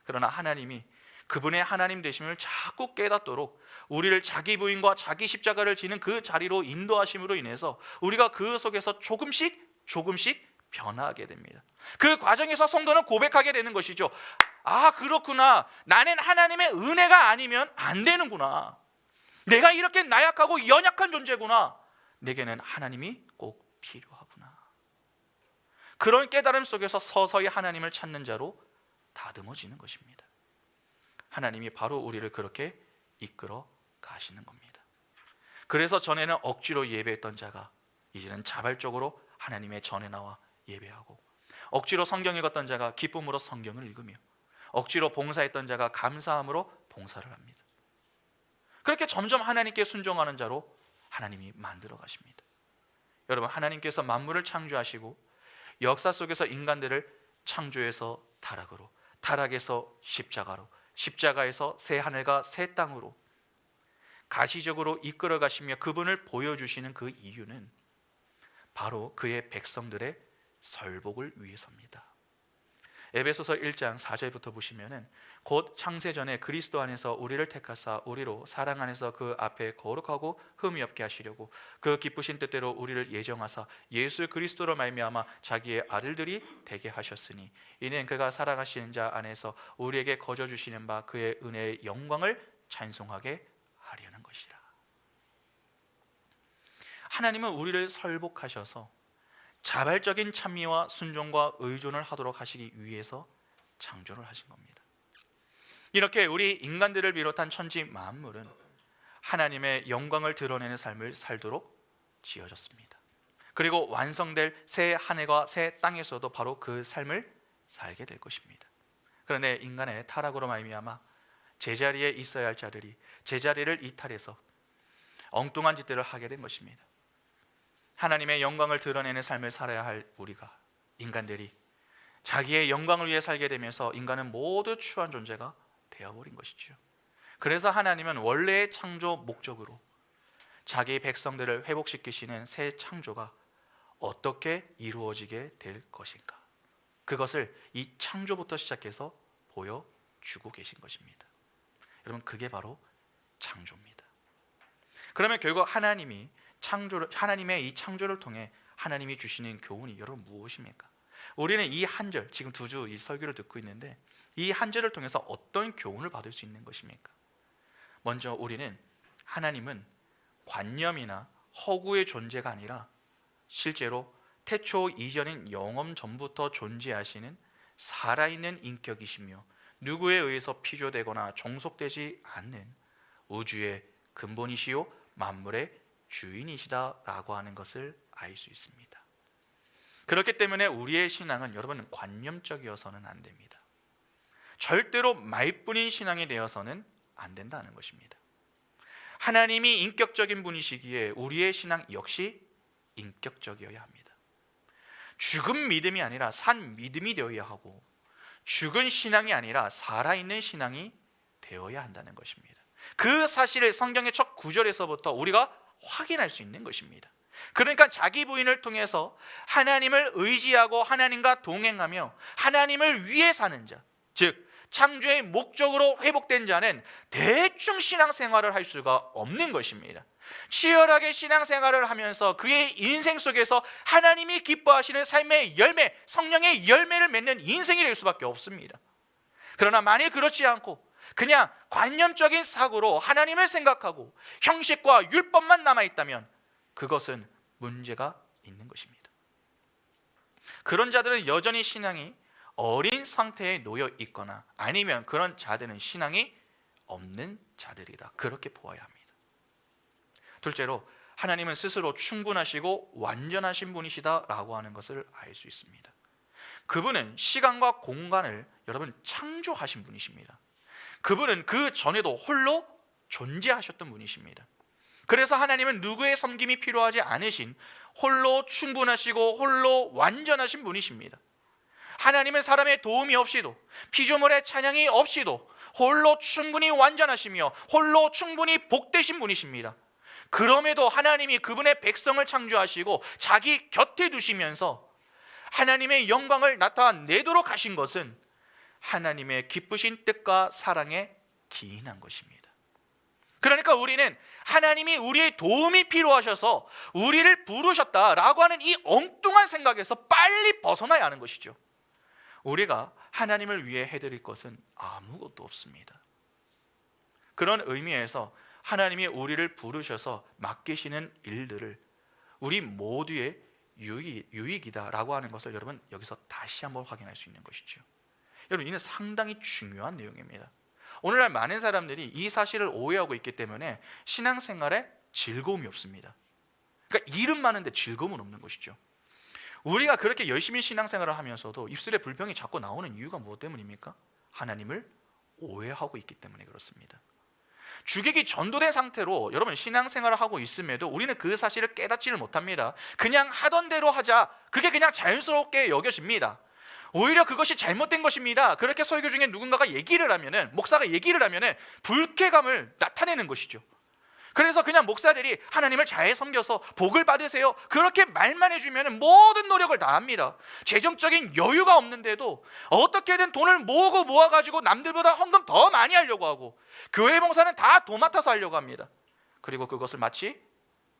그러나 하나님이 그분의 하나님 되심을 자꾸 깨닫도록 우리를 자기 부인과 자기 십자가를 지는 그 자리로 인도하심으로 인해서 우리가 그 속에서 조금씩 변화하게 됩니다. 그 과정에서 성도는 고백하게 되는 것이죠. 아, 그렇구나. 나는 하나님의 은혜가 아니면 안 되는구나. 내가 이렇게 나약하고 연약한 존재구나. 내게는 하나님이 꼭 필요하구나. 그런 깨달음 속에서 서서히 하나님을 찾는 자로 다듬어지는 것입니다. 하나님이 바로 우리를 그렇게 이끌어 가시는 겁니다. 그래서 전에는 억지로 예배했던 자가 이제는 자발적으로 하나님의 전에 나와 예배하고, 억지로 성경 읽었던 자가 기쁨으로 성경을 읽으며, 억지로 봉사했던 자가 감사함으로 봉사를 합니다. 그렇게 점점 하나님께 순종하는 자로 하나님이 만들어 가십니다. 여러분, 하나님께서 만물을 창조하시고 역사 속에서 인간들을 창조해서 타락으로, 타락에서 십자가로, 십자가에서 새 하늘과 새 땅으로 가시적으로 이끌어 가시며 그분을 보여주시는 그 이유는 바로 그의 백성들의 설복을 위해서입니다. 에베소서 1장 4절부터 보시면은 곧 창세전에 그리스도 안에서 우리를 택하사 우리로 사랑 안에서 그 앞에 거룩하고 흠이 없게 하시려고 그 기쁘신 뜻대로 우리를 예정하사 예수 그리스도로 말미암아 자기의 아들들이 되게 하셨으니 이는 그가 사랑하시는 자 안에서 우리에게 거저 주시는 바 그의 은혜의 영광을 찬송하게 하려는 것이라. 하나님은 우리를 설복하셔서 자발적인 찬미와 순종과 의존을 하도록 하시기 위해서 창조를 하신 겁니다. 이렇게 우리 인간들을 비롯한 천지 만물은 하나님의 영광을 드러내는 삶을 살도록 지어졌습니다. 그리고 완성될 새 하늘과 새 땅에서도 바로 그 삶을 살게 될 것입니다. 그런데 인간의 타락으로 말미암아 제자리에 있어야 할 자들이 제자리를 이탈해서 엉뚱한 짓들을 하게 된 것입니다. 하나님의 영광을 드러내는 삶을 살아야 할 우리가, 인간들이 자기의 영광을 위해 살게 되면서 인간은 모두 추한 존재가 되어버린 것이죠. 그래서 하나님은 원래의 창조 목적으로 자기 백성들을 회복시키시는 새 창조가 어떻게 이루어지게 될 것인가, 그것을 이 창조부터 시작해서 보여주고 계신 것입니다. 여러분, 그게 바로 창조입니다. 그러면 결국 하나님의 이 창조를 통해 하나님이 주시는 교훈이 여러분 무엇입니까? 우리는 이 한 절, 지금 두 주 이 설교를 듣고 있는데 이 한 절을 통해서 어떤 교훈을 받을 수 있는 것입니까? 먼저 우리는 하나님은 관념이나 허구의 존재가 아니라 실제로 태초 이전인 영원 전부터 존재하시는 살아있는 인격이시며 누구에 의해서 피조되거나 종속되지 않는 우주의 근본이시요 만물의 주인이시다라고 하는 것을 알 수 있습니다. 그렇기 때문에 우리의 신앙은 여러분 관념적이어서는 안 됩니다. 절대로 말뿐인 신앙이 되어서는 안 된다는 것입니다. 하나님이 인격적인 분이시기에 우리의 신앙 역시 인격적이어야 합니다. 죽은 믿음이 아니라 산 믿음이 되어야 하고, 죽은 신앙이 아니라 살아있는 신앙이 되어야 한다는 것입니다. 그 사실을 성경의 첫 구절에서부터 우리가 확인할 수 있는 것입니다. 그러니까 자기 부인을 통해서 하나님을 의지하고 하나님과 동행하며 하나님을 위해 사는 자, 즉 창조의 목적으로 회복된 자는 대충 신앙생활을 할 수가 없는 것입니다. 치열하게 신앙생활을 하면서 그의 인생 속에서 하나님이 기뻐하시는 삶의 열매, 성령의 열매를 맺는 인생이 될 수밖에 없습니다. 그러나 만일 그렇지 않고 그냥 관념적인 사고로 하나님을 생각하고 형식과 율법만 남아있다면 그것은 문제가 있는 것입니다. 그런 자들은 여전히 신앙이 어린 상태에 놓여 있거나 아니면 그런 자들은 신앙이 없는 자들이다, 그렇게 보아야 합니다. 둘째로 하나님은 스스로 충분하시고 완전하신 분이시다라고 하는 것을 알 수 있습니다. 그분은 시간과 공간을 여러분 창조하신 분이십니다. 그분은 그 전에도 홀로 존재하셨던 분이십니다. 그래서 하나님은 누구의 섬김이 필요하지 않으신 홀로 충분하시고 홀로 완전하신 분이십니다. 하나님은 사람의 도움이 없이도 피조물의 찬양이 없이도 홀로 충분히 완전하시며 홀로 충분히 복되신 분이십니다. 그럼에도 하나님이 그분의 백성을 창조하시고 자기 곁에 두시면서 하나님의 영광을 나타내도록 하신 것은 하나님의 기쁘신 뜻과 사랑에 기인한 것입니다. 그러니까 우리는 하나님이 우리의 도움이 필요하셔서 우리를 부르셨다라고 하는 이 엉뚱한 생각에서 빨리 벗어나야 하는 것이죠. 우리가 하나님을 위해 해드릴 것은 아무것도 없습니다. 그런 의미에서 하나님이 우리를 부르셔서 맡기시는 일들을 우리 모두의 유익이다라고 하는 것을 여러분 여기서 다시 한번 확인할 수 있는 것이죠. 여러분, 이는 상당히 중요한 내용입니다. 오늘날 많은 사람들이 이 사실을 오해하고 있기 때문에 신앙생활에 즐거움이 없습니다. 그러니까 일은 많은데 즐거움은 없는 것이죠. 우리가 그렇게 열심히 신앙생활을 하면서도 입술에 불평이 자꾸 나오는 이유가 무엇 때문입니까? 하나님을 오해하고 있기 때문에 그렇습니다. 주객이 전도된 상태로 여러분 신앙생활을 하고 있음에도 우리는 그 사실을 깨닫지를 못합니다. 그냥 하던 대로 하자, 그게 그냥 자연스럽게 여겨집니다. 오히려 그것이 잘못된 것입니다. 그렇게 설교 중에 누군가가 얘기를 하면은, 목사가 얘기를 하면은 불쾌감을 나타내는 것이죠. 그래서 그냥 목사들이 하나님을 잘 섬겨서 복을 받으세요, 그렇게 말만 해주면 모든 노력을 다 합니다. 재정적인 여유가 없는데도 어떻게든 돈을 모아가지고 남들보다 헌금 더 많이 하려고 하고, 교회 봉사는 다 도맡아서 하려고 합니다. 그리고 그것을 마치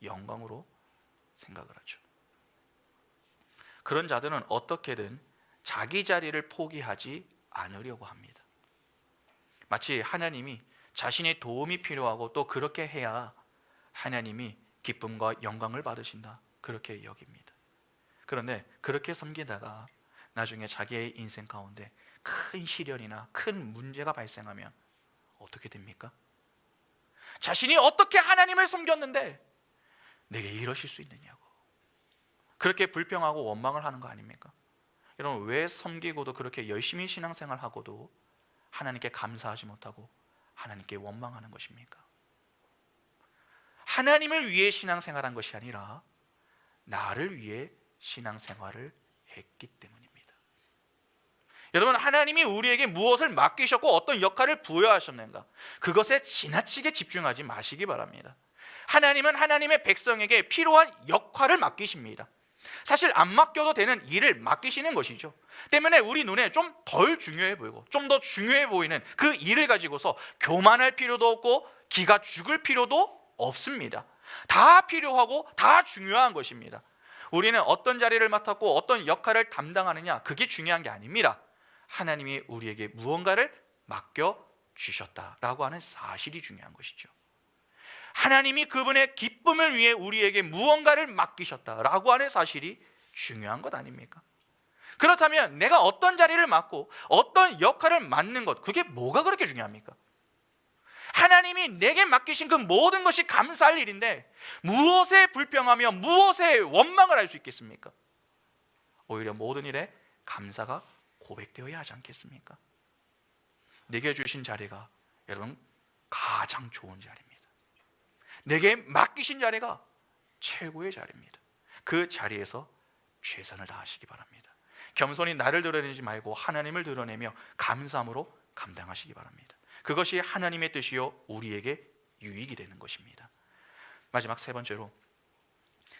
영광으로 생각을 하죠. 그런 자들은 어떻게든 자기 자리를 포기하지 않으려고 합니다. 마치 하나님이 자신의 도움이 필요하고 또 그렇게 해야 하나님이 기쁨과 영광을 받으신다, 그렇게 여깁니다. 그런데 그렇게 섬기다가 나중에 자기의 인생 가운데 큰 시련이나 큰 문제가 발생하면 어떻게 됩니까? 자신이 어떻게 하나님을 섬겼는데 내게 이러실 수 있느냐고 그렇게 불평하고 원망을 하는 거 아닙니까? 여러분, 왜 섬기고도 그렇게 열심히 신앙생활하고도 하나님께 감사하지 못하고 하나님께 원망하는 것입니까? 하나님을 위해 신앙생활한 것이 아니라 나를 위해 신앙생활을 했기 때문입니다. 여러분, 하나님이 우리에게 무엇을 맡기셨고 어떤 역할을 부여하셨는가, 그것에 지나치게 집중하지 마시기 바랍니다. 하나님은 하나님의 백성에게 필요한 역할을 맡기십니다. 사실 안 맡겨도 되는 일을 맡기시는 것이죠. 때문에 우리 눈에 좀 덜 중요해 보이고 좀 더 중요해 보이는 그 일을 가지고서 교만할 필요도 없고 기가 죽을 필요도 없습니다. 다 필요하고 다 중요한 것입니다. 우리는 어떤 자리를 맡았고 어떤 역할을 담당하느냐, 그게 중요한 게 아닙니다. 하나님이 우리에게 무언가를 맡겨주셨다라고 하는 사실이 중요한 것이죠. 하나님이 그분의 기쁨을 위해 우리에게 무언가를 맡기셨다라고 하는 사실이 중요한 것 아닙니까? 그렇다면 내가 어떤 자리를 맡고 어떤 역할을 맡는 것, 그게 뭐가 그렇게 중요합니까? 하나님이 내게 맡기신 그 모든 것이 감사할 일인데 무엇에 불평하며 무엇에 원망을 할 수 있겠습니까? 오히려 모든 일에 감사가 고백되어야 하지 않겠습니까? 내게 주신 자리가 여러분 가장 좋은 자리입니다. 내게 맡기신 자리가 최고의 자리입니다. 그 자리에서 최선을 다하시기 바랍니다. 겸손히 나를 드러내지 말고 하나님을 드러내며 감사함으로 감당하시기 바랍니다. 그것이 하나님의 뜻이요 우리에게 유익이 되는 것입니다. 마지막 세 번째로,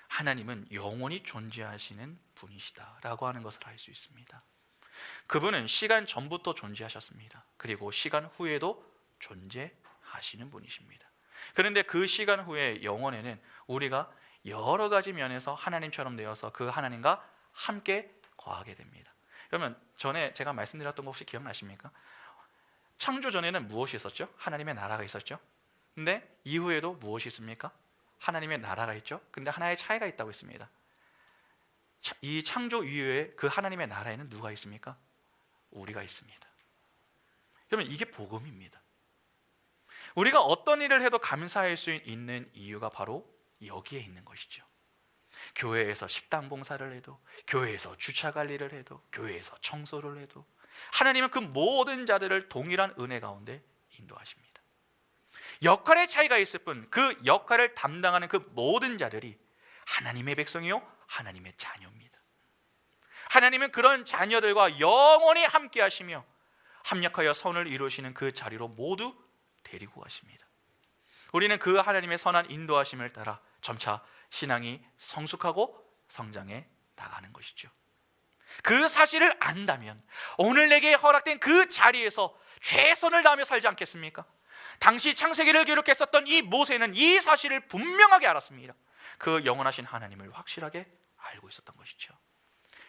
하나님은 영원히 존재하시는 분이시다라고 하는 것을 알 수 있습니다. 그분은 시간 전부터 존재하셨습니다. 그리고 시간 후에도 존재하시는 분이십니다. 그런데 그 시간 후에 영원에는 우리가 여러 가지 면에서 하나님처럼 되어서 그 하나님과 함께 거하게 됩니다. 그러면 전에 제가 말씀드렸던 거 혹시 기억나십니까? 창조 전에는 무엇이 있었죠? 하나님의 나라가 있었죠. 근데 이후에도 무엇이 있습니까? 하나님의 나라가 있죠. 근데 하나의 차이가 있다고 했습니다. 이 창조 이후에 그 하나님의 나라에는 누가 있습니까? 우리가 있습니다. 그러면 이게 복음입니다. 우리가 어떤 일을 해도 감사할 수 있는 이유가 바로 여기에 있는 것이죠. 교회에서 식당 봉사를 해도, 교회에서 주차 관리를 해도, 교회에서 청소를 해도 하나님은 그 모든 자들을 동일한 은혜 가운데 인도하십니다. 역할의 차이가 있을 뿐 그 역할을 담당하는 그 모든 자들이 하나님의 백성이요 하나님의 자녀입니다. 하나님은 그런 자녀들과 영원히 함께 하시며 합력하여 선을 이루시는 그 자리로 모두 데리고 가십니다. 우리는 그 하나님의 선한 인도하심을 따라 점차 신앙이 성숙하고 성장해 나가는 것이죠. 그 사실을 안다면 오늘 내게 허락된 그 자리에서 최선을 다하며 살지 않겠습니까? 당시 창세기를 기록했었던 이 모세는 이 사실을 분명하게 알았습니다. 그 영원하신 하나님을 확실하게 알고 있었던 것이죠.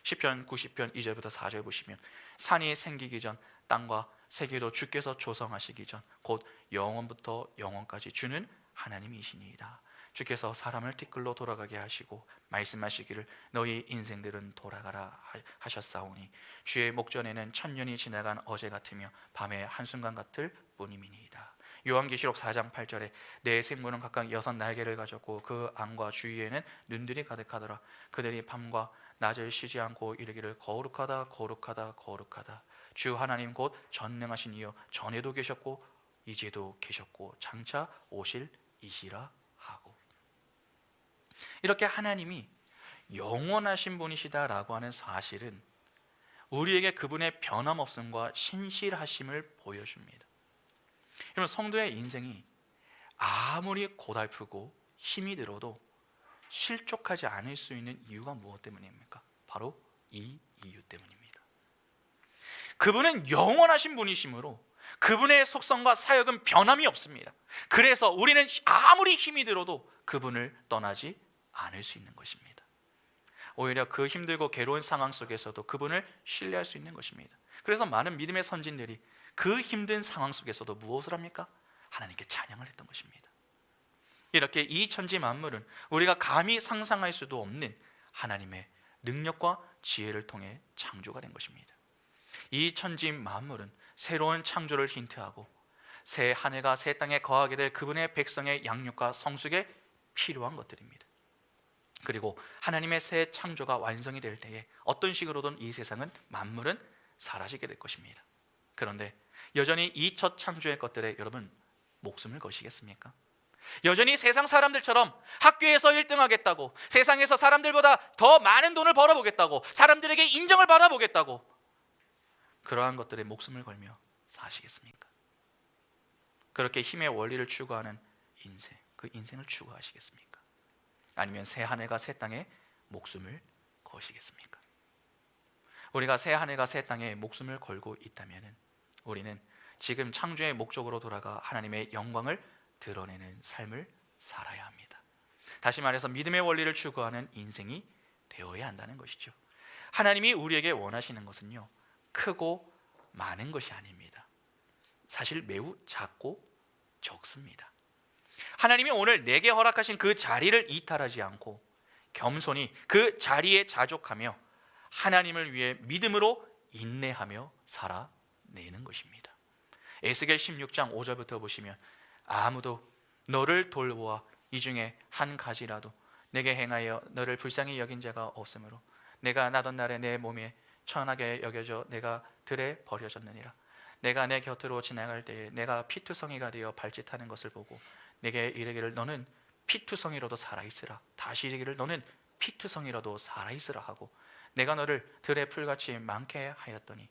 시편 90편 2절부터 4절 보시면 산이 생기기 전 땅과 세계도 주께서 조성하시기 전 곧 영원부터 영원까지 주는 하나님이시니이다. 주께서 사람을 티끌로 돌아가게 하시고 말씀하시기를 너희 인생들은 돌아가라 하셨사오니 주의 목전에는 천년이 지나간 어제 같으며 밤의 한순간 같을 뿐임이니이다. 요한계시록 4장 8절에 내 생물은 각각 6 날개를 가졌고 그 안과 주위에는 눈들이 가득하더라. 그들이 밤과 낮을 쉬지 않고 이르기를 거룩하다 거룩하다 거룩하다. 주 하나님 곧 전능하신 이여 전에도 계셨고 이제도 계셨고 장차 오실 이시라 하고, 이렇게 하나님이 영원하신 분이시다라고 하는 사실은 우리에게 그분의 변함없음과 신실하심을 보여줍니다. 여러분, 성도의 인생이 아무리 고달프고 힘이 들어도 실족하지 않을 수 있는 이유가 무엇 때문입니까? 바로 이 이유 때문입니다. 그분은 영원하신 분이시므로 그분의 속성과 사역은 변함이 없습니다. 그래서 우리는 아무리 힘이 들어도 그분을 떠나지 않을 수 있는 것입니다. 오히려 그 힘들고 괴로운 상황 속에서도 그분을 신뢰할 수 있는 것입니다. 그래서 많은 믿음의 선진들이 그 힘든 상황 속에서도 무엇을 합니까? 하나님께 찬양을 했던 것입니다. 이렇게 이 천지 만물은 우리가 감히 상상할 수도 없는 하나님의 능력과 지혜를 통해 창조가 된 것입니다. 이 천지 만물은 새로운 창조를 힌트하고 새 한 해가 새 땅에 거하게 될 그분의 백성의 양육과 성숙에 필요한 것들입니다. 그리고 하나님의 새 창조가 완성이 될 때에 어떤 식으로든 이 세상은 만물은 사라지게 될 것입니다. 그런데 여전히 이 첫 창조의 것들에 여러분 목숨을 거시겠습니까? 여전히 세상 사람들처럼 학교에서 1등 하겠다고, 세상에서 사람들보다 더 많은 돈을 벌어보겠다고, 사람들에게 인정을 받아보겠다고 그러한 것들에 목숨을 걸며 사시겠습니까? 그렇게 힘의 원리를 추구하는 인생, 그 인생을 추구하시겠습니까? 아니면 새 한 해가 새 땅에 목숨을 거시겠습니까? 우리가 새 한 해가 새 땅에 목숨을 걸고 있다면 우리는 지금 창조의 목적으로 돌아가 하나님의 영광을 드러내는 삶을 살아야 합니다. 다시 말해서 믿음의 원리를 추구하는 인생이 되어야 한다는 것이죠. 하나님이 우리에게 원하시는 것은요, 크고 많은 것이 아닙니다. 사실 매우 작고 적습니다. 하나님이 오늘 내게 허락하신 그 자리를 이탈하지 않고 겸손히 그 자리에 자족하며 하나님을 위해 믿음으로 인내하며 살아내는 것입니다. 에스겔 16장 5절부터 보시면 아무도 너를 돌보아 이 중에 한 가지라도 내게 행하여 너를 불쌍히 여긴 자가 없으므로 내가 나던 날에 내 몸에 천하게 여겨져 내가 들에 버려졌느니라. 내가 내 곁으로 지나갈 때에 내가 피투성이가 되어 발짓하는 것을 보고 내게 이르기를 너는 피투성이라도 살아있으라. 다시 이르기를 너는 피투성이라도 살아있으라 하고 내가 너를 들의 풀같이 많게 하였더니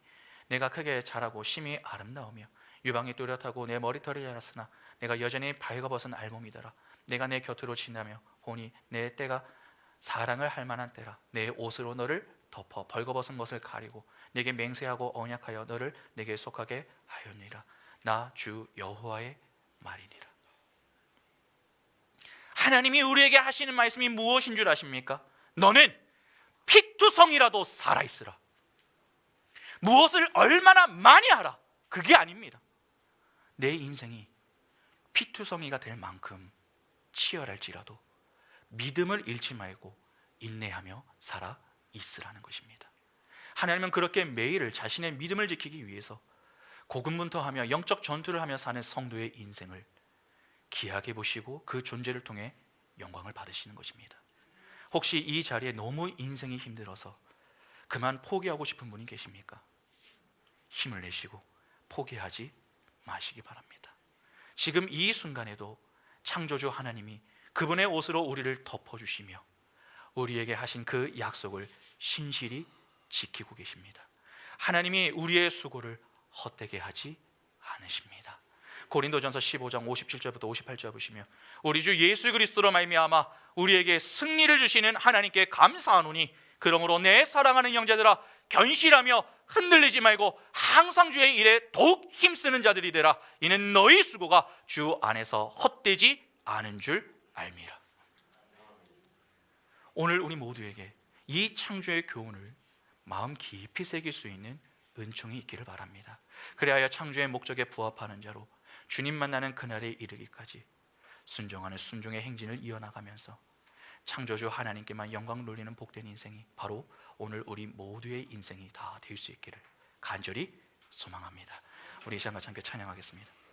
내가 크게 자라고 심히 아름다우며 유방이 뚜렷하고 내 머리털이 자랐으나 내가 여전히 발가벗은 알몸이더라. 내가 내 곁으로 지나며 보니 내 때가 사랑을 할 만한 때라. 내 옷으로 너를 덮어 벌거벗은 것을 가리고 내게 맹세하고 언약하여 너를 내게 속하게 하였느니라. 나 주 여호와의 말이니라. 하나님이 우리에게 하시는 말씀이 무엇인 줄 아십니까? 너는 피투성이라도 살아있으라. 무엇을 얼마나 많이 하라, 그게 아닙니다. 내 인생이 피투성이가 될 만큼 치열할지라도 믿음을 잃지 말고 인내하며 살아 있으라는 것입니다. 하나님은 그렇게 매일을 자신의 믿음을 지키기 위해서 고군분투하며 영적 전투를 하며 사는 성도의 인생을 귀하게 보시고 그 존재를 통해 영광을 받으시는 것입니다. 혹시 이 자리에 너무 인생이 힘들어서 그만 포기하고 싶은 분이 계십니까? 힘을 내시고 포기하지 마시기 바랍니다. 지금 이 순간에도 창조주 하나님이 그분의 옷으로 우리를 덮어주시며 우리에게 하신 그 약속을 신실히 지키고 계십니다. 하나님이 우리의 수고를 헛되게 하지 않으십니다. 고린도전서 15장 57절부터 58절 보시면 우리 주 예수 그리스도로 말미암아 우리에게 승리를 주시는 하나님께 감사하노니 그러므로 내 사랑하는 형제들아 견실하며 흔들리지 말고 항상 주의 일에 더욱 힘쓰는 자들이 되라. 이는 너희 수고가 주 안에서 헛되지 않은 줄 알미라. 오늘 우리 모두에게 이 창조의 교훈을 마음 깊이 새길 수 있는 은총이 있기를 바랍니다. 그래야 창조의 목적에 부합하는 자로 주님 만나는 그날에 이르기까지 순종하는 순종의 행진을 이어나가면서 창조주 하나님께만 영광 돌리는 복된 인생이 바로 오늘 우리 모두의 인생이 다 될 수 있기를 간절히 소망합니다. 우리 이 시간 같이 함께 찬양하겠습니다.